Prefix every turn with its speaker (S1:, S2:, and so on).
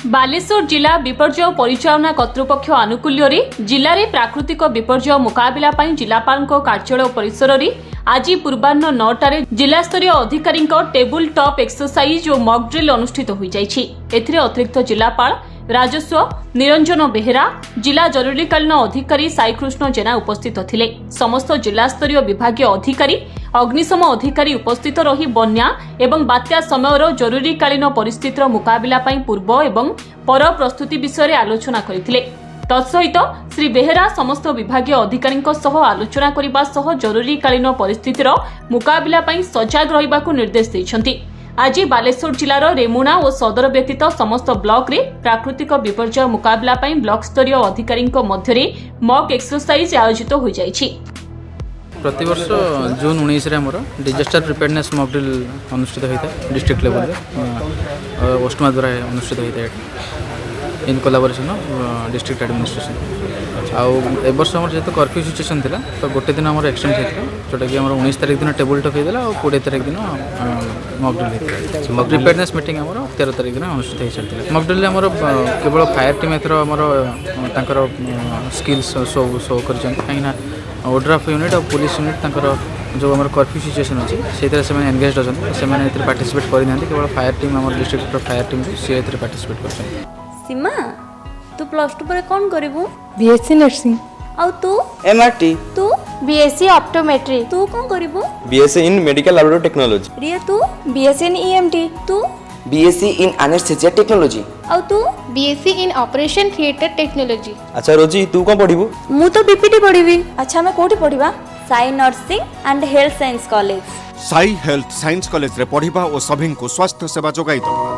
S1: बालेश्वर जिला विपर्यय परिचालना कर्तृपक्ष आनुकूल्य जिले में प्राकृतिक विपर्यय मुकाबला जिलापाल कार्यालय परिसर में आज पूर्वाह्न 9टार जिलास्तरीय अधिकारी टेबुल टॉप एक्सरसाइज और मॉक ड्रिल अनुष्ठित हो जाइछि। एथिरे अतिरिक्त जिलापाल राजस्व निरंजन बेहेरा जिला जरूरीकालीन अधिकारी साईकृष्ण जेना उपस्थित थिले। समस्त जिलास्तरीय विभागीय अधिकारी अग्निशम अधिकारी उपस्थित रही बन्या एवं बात्या समयर जरूरीकालीन परिस्थितिर मुकाबला पूर्व एवं पर प्रस्तुति विषय आलोचना करथिले। तत्सहित श्री बेहेरा समस्त विभागीय अधिकारी आलोचना करने सह जरूरीकालीन परिस्थितिर मुकाबला सजग रहिबाकु निर्देश दैछन्ति। आज बालेश्वर जिलार रेमुणा और सदर व्यतीत समस्त ब्लॉक रे प्राकृतिक विपर्यय मुकाबला ब्लॉक स्तरीय अधिकारी मध्य मॉक एक्सरसाइज आयोजित हो जाइछि।
S2: प्रतिवर्ष जून 19 रे हमर डिजास्टर प्रिपेयरनेस मॉक ड्रिल अनुष्ठित होता है डिस्ट्रिक्ट लेवल रे ओस्टमा द्वारा अनुष्ठित होता है इन कोलाबोरेशन डिस्ट्रिक्ट एडमिनिस्ट्रेशन। आउ ए वर्ष हमर जेतो कर्फ्यू सिचुएशन थिला तो गोटे दिन हमर एक्सटेंड हेतला जोटा कि हमर 19 तारिख दिन टेबल टॉक हेतला और 20 तारिख दिन मॉक ड्रिल हेतला। मॉक प्रिपेयरनेस मीटिंग हमर 13 तारिख दिन अनुष्ठित हे चलतिला। मॉक ड्रिल हमर केवल फायर टीम एथरो हमर तांकर स्किल्स शो करछन काइना ओड्राफ यूनिट और पुलिस यूनिट तांकर जो हमर कर्फ्यू सिचुएशन अछि सेतरे से एंगेज्ड अछन से माने एथरे पार्टिसिपेट करि नांती। केवल फायर टीम हमर डिस्ट्रिक्ट फायर टीम से एथरे पार्टिसिपेट करछन।
S3: सीमा तू प्लस 2 पर कौन करिवु?
S4: BSc nursing.
S3: और तू?
S5: एमआरटी।
S3: तू?
S4: BSc optometry.
S3: तू कौन करिवु?
S5: BSc in medical laboratory technology.
S3: Riya तू?
S4: BSc in EMT.
S3: तू?
S5: BSc in anaesthesia technology.
S3: और तू?
S4: BSc in operation theatre technology.
S5: अच्छा रोजी तू कौन पढ़िबू?
S3: मु तो बीपीटी पढ़िबी। अच्छा मैं कोठी पढ़िबा? Sai nursing and health science college.
S6: Sai health science college रे पढ़िबा और सभी को स्वास्थ्य सेवा जोगाई दो।